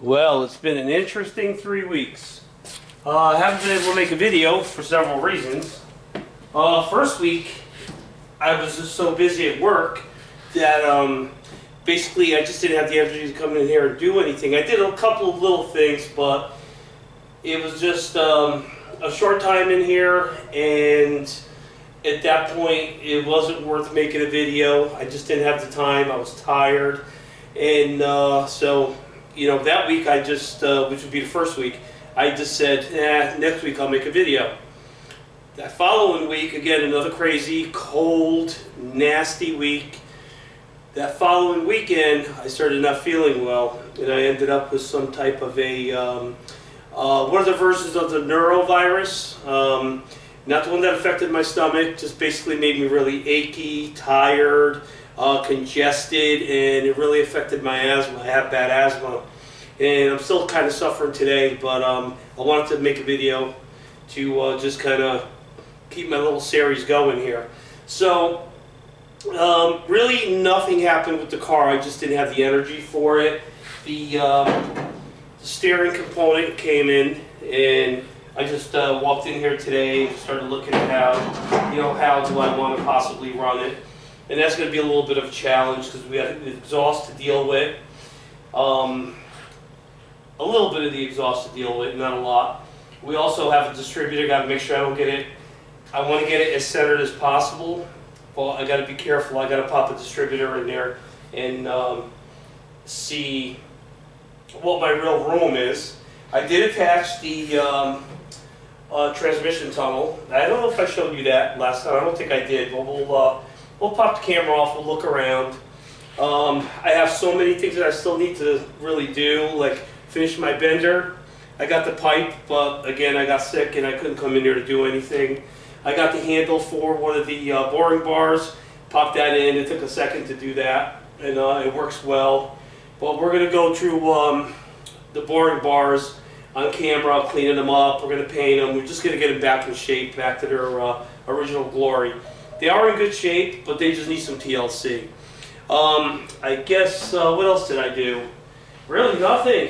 Well, it's been an interesting 3 weeks. I haven't been able to make a video for several reasons. First week, I was just so busy at work that basically I just didn't have the energy to come in here and do anything. I did a couple of little things, but it was just a short time in here, and at that point it wasn't worth making a video. I just didn't have the time. I was tired, and so that week I just, which would be the first week, I just said, next week I'll make a video. That following week, again, another crazy, cold, nasty week. That following weekend, I started not feeling well, and I ended up with some type of a, one of the versions of the neurovirus. Not the one that affected my stomach, just basically made me really achy, tired, congested, and it really affected my asthma. I have bad asthma, and I'm still kind of suffering today, but I wanted to make a video to just kind of keep my little series going here. So really nothing happened with the car. I just didn't have the energy for it. The steering component came in, and I just walked in here today and started looking at how do I want to possibly run it. And that's going to be a little bit of a challenge because we have the exhaust to deal with. A little bit of the exhaust to deal with, not a lot. We also have a distributor. Got to make sure I don't get it. I want to get it as centered as possible. Well, I got to be careful. I got to pop a distributor in there and see what my real room is. I did attach the transmission tunnel. I don't know if I showed you that last time. I don't think I did, but we'll pop the camera off. We'll look around. I have so many things that I still need to really do, like finish my bender. I got the pipe, but again, I got sick and I couldn't come in here to do anything. I got the handle for one of the boring bars. Popped that in. It took a second to do that, and it works well. But we're going to go through the boring bars on camera, cleaning them up. We're going to paint them. We're just going to get them back in shape, back to their original glory. They are in good shape, but they just need some TLC. I guess, what else did I do? Really nothing,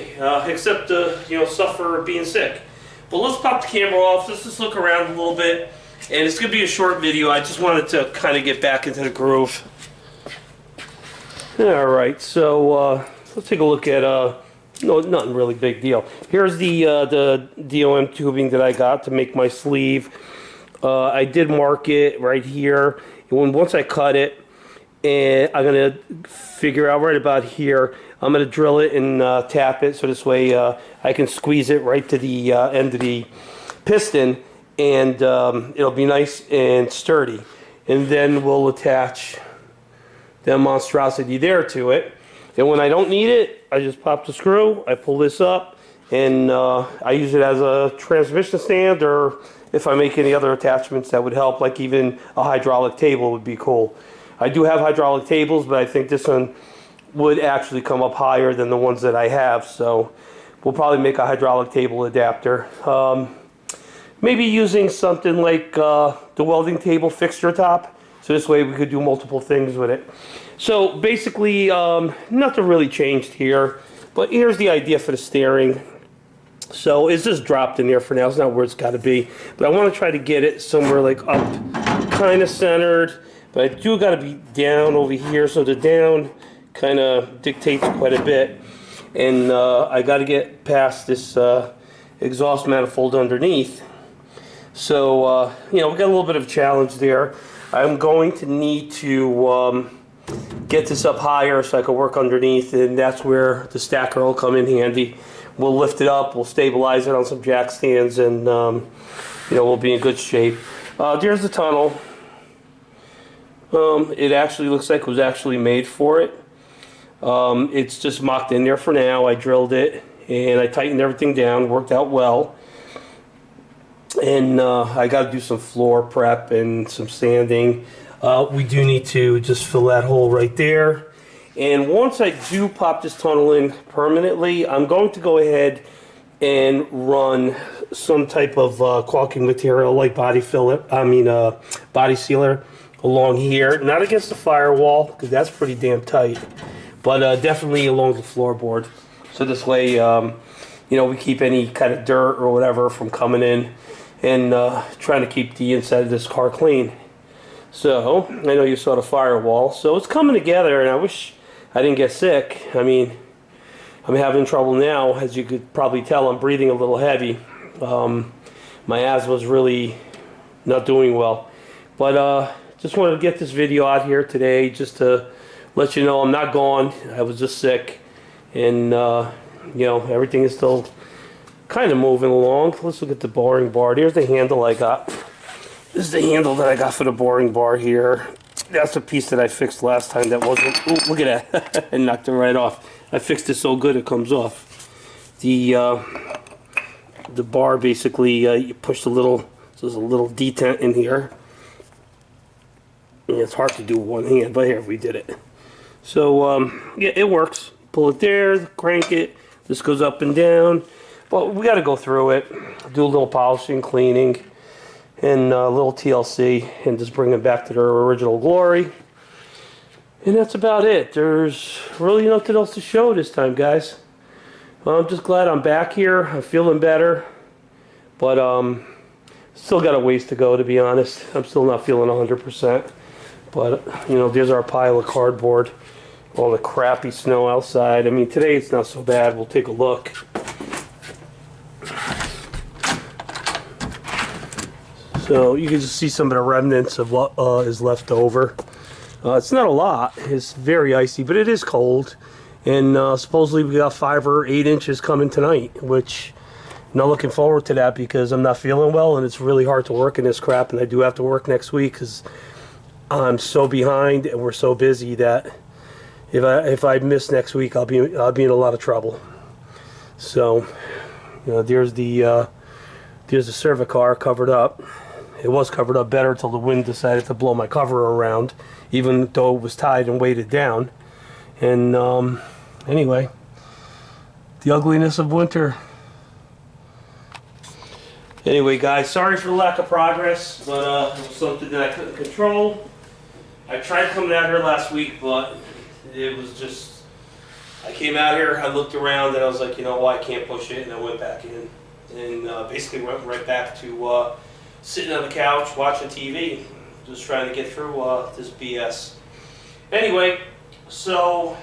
except suffer being sick. But let's pop the camera off. Let's just look around a little bit. And it's going to be a short video. I just wanted to kind of get back into the groove. Alright, so let's take a look at, no, nothing really big deal. Here's the DOM tubing that I got to make my sleeve. I did mark it right here. And once I cut it, and I'm going to figure out right about here, I'm going to drill it and tap it so this way I can squeeze it right to the end of the piston, and it'll be nice and sturdy. And then we'll attach that monstrosity there to it. And when I don't need it, I just pop the screw, I pull this up, and I use it as a transmission stand, or if I make any other attachments that would help, like even a hydraulic table would be cool. I do have hydraulic tables, but I think this one would actually come up higher than the ones that I have, so we'll probably make a hydraulic table adapter. Maybe using something like the welding table fixture top, so this way we could do multiple things with it. So basically, nothing really changed here, but here's the idea for the steering. So it's just dropped in there for now. It's not where it's got to be, but I want to try to get it somewhere like up, kind of centered, but I do got to be down over here, so the down kind of dictates quite a bit, and I got to get past this exhaust manifold underneath. So we got a little bit of a challenge there. I'm going to need to get this up higher so I can work underneath, and that's where the stacker will come in handy. We'll lift it up, we'll stabilize it on some jack stands, and we'll be in good shape. There's the tunnel. It actually looks like it was actually made for it. It's just mocked in there for now. I drilled it and I tightened everything down, worked out well. And I got to do some floor prep and some sanding. We do need to just fill that hole right there. And once I do pop this tunnel in permanently, I'm going to go ahead and run some type of caulking material like body sealer along here. Not against the firewall, because that's pretty damn tight, but definitely along the floorboard. So this way, we keep any kind of dirt or whatever from coming in, and trying to keep the inside of this car clean. So I know you saw the firewall, so it's coming together, and I wish I didn't get sick. I mean, I'm having trouble now, as you could probably tell. I'm breathing a little heavy. My asthma is really not doing well, but just wanted to get this video out here today just to let you know I'm not gone. I was just sick, and everything is still kind of moving along. Let's look at the boring bar. Here's the handle I got. This is the handle that I got for the boring bar here. That's a piece that I fixed last time that wasn't... Ooh, look at that. I knocked it right off. I fixed it so good it comes off. The bar basically, you push the little... So there's a little detent in here. And it's hard to do with one hand, but here, we did it. So, yeah, it works. Pull it there, crank it. This goes up and down. But we got to go through it. Do a little polishing, cleaning, and a little TLC, and just bring it back to their original glory. And that's about it. There's really nothing else to show this time, guys. I'm just glad I'm back here. I'm feeling better. But still got a ways to go, to be honest. I'm still not feeling 100%. But, there's our pile of cardboard. All the crappy snow outside. I mean, today it's not so bad. We'll take a look. So you can just see some of the remnants of what is left over. It's not a lot. It's very icy, but it is cold. And supposedly we got 5 or 8 inches coming tonight, which I'm not looking forward to that because I'm not feeling well, and it's really hard to work in this crap. And I do have to work next week because I'm so behind and we're so busy that if I miss next week, I'll be in a lot of trouble. So, there's the Cervicar covered up. It was covered up better until the wind decided to blow my cover around, even though it was tied and weighted down. And anyway, the ugliness of winter. Anyway, guys, sorry for the lack of progress, but it was something that I couldn't control. I tried coming out here last week, but it was just, I came out here, I looked around, and I was like, you know what, I can't push it, and I went back in. And basically went right back to sitting on the couch watching TV, just trying to get through this BS. Anyway, so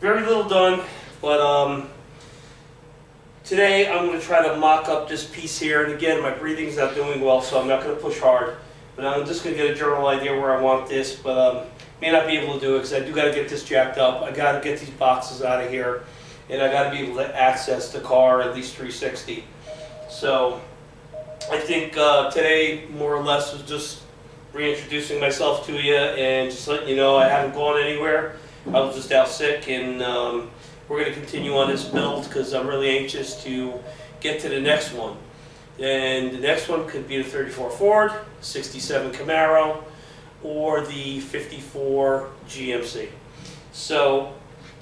very little done, but today I'm going to try to mock up this piece here. And again, my breathing's not doing well, so I'm not going to push hard. But I'm just going to get a general idea where I want this, but may not be able to do it because I do got to get this jacked up. I got to get these boxes out of here, and I got to be able to access the car at least 360. So I think today, more or less, was just reintroducing myself to you and just letting you know I haven't gone anywhere. I was just out sick, and we're going to continue on this build because I'm really anxious to get to the next one. And the next one could be the 34 Ford, 67 Camaro, or the 54 GMC. So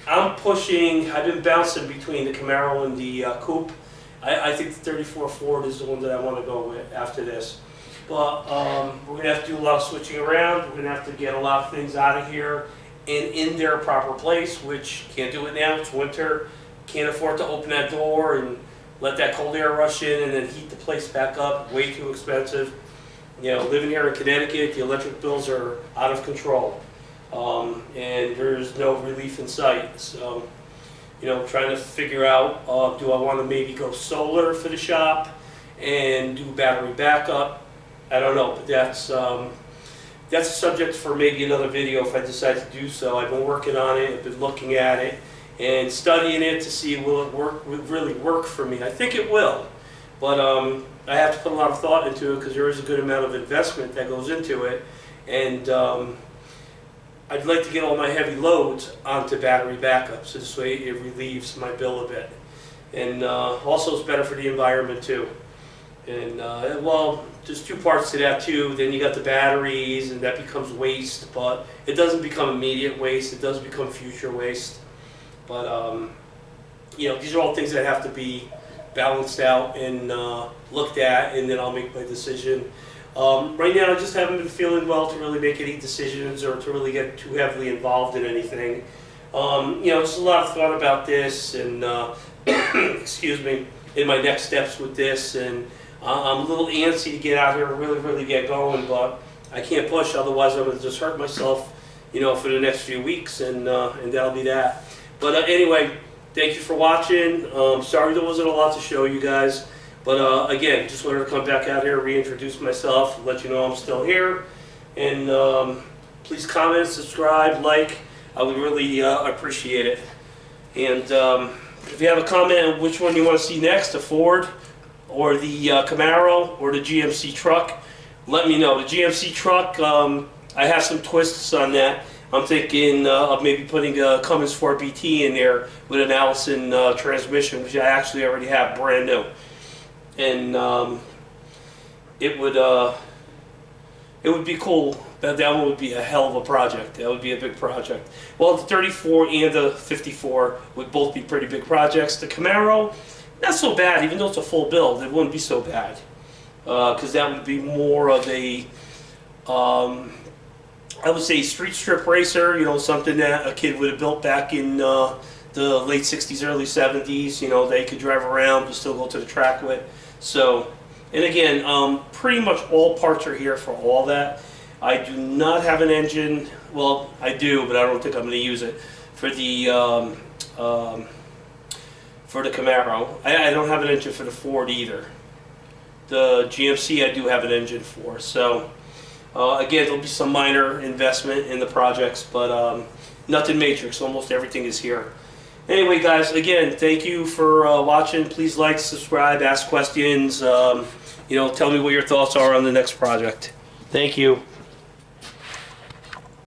I'm pushing, I've been bouncing between the Camaro and the Coupe. I think the 34 Ford is the one that I want to go with after this. But we're going to have to do a lot of switching around. We're going to have to get a lot of things out of here and in their proper place, which can't do it now. It's winter. Can't afford to open that door and let that cold air rush in and then heat the place back up. Way too expensive. Living here in Connecticut, the electric bills are out of control. And there's no relief in sight. So, trying to figure out, do I want to maybe go solar for the shop and do battery backup? I don't know, but that's a subject for maybe another video if I decide to do so. I've been working on it, I've been looking at it and studying it to see will it really work for me. I think it will, but I have to put a lot of thought into it because there is a good amount of investment that goes into it, and I'd like to get all my heavy loads onto battery backup, so this way it relieves my bill a bit. And also it's better for the environment too. And well, there's 2 parts to that too. Then you got the batteries, and that becomes waste, but it doesn't become immediate waste, it does become future waste. But these are all things that have to be balanced out and looked at, and then I'll make my decision. Right now, I just haven't been feeling well to really make any decisions or to really get too heavily involved in anything. Just a lot of thought about this, and excuse me, in my next steps with this, and I'm a little antsy to get out here and really get going, but I can't push, otherwise I'm going to just hurt myself, for the next few weeks, and that'll be that. But anyway, thank you for watching. Sorry there wasn't a lot to show you guys, but again, just wanted to come back out here, reintroduce myself, let you know I'm still here, and please comment, subscribe, like. I would really appreciate it. And if you have a comment on which one you want to see next, the Ford or the Camaro or the GMC truck, let me know. The GMC truck, I have some twists on that. I'm thinking of maybe putting a Cummins 4BT in there with an Allison transmission, which I actually already have brand new. And it would be cool. That one would be a hell of a project. That would be a big project. Well, the 34 and the 54 would both be pretty big projects. The Camaro, not so bad, even though it's a full build, it wouldn't be so bad. Because that would be more of a, I would say, street strip racer, something that a kid would have built back in the late 60s, early 70s, they could drive around but still go to the track with. So, and again, pretty much all parts are here for all that. I do not have an engine. Well, I do, but I don't think I'm going to use it for the Camaro. I don't have an engine for the Ford either. The GMC I do have an engine for. So again, there'll be some minor investment in the projects, but nothing major. So almost everything is here. Anyway, guys, again, thank you for watching. Please like, subscribe, ask questions. Tell me what your thoughts are on the next project. Thank you.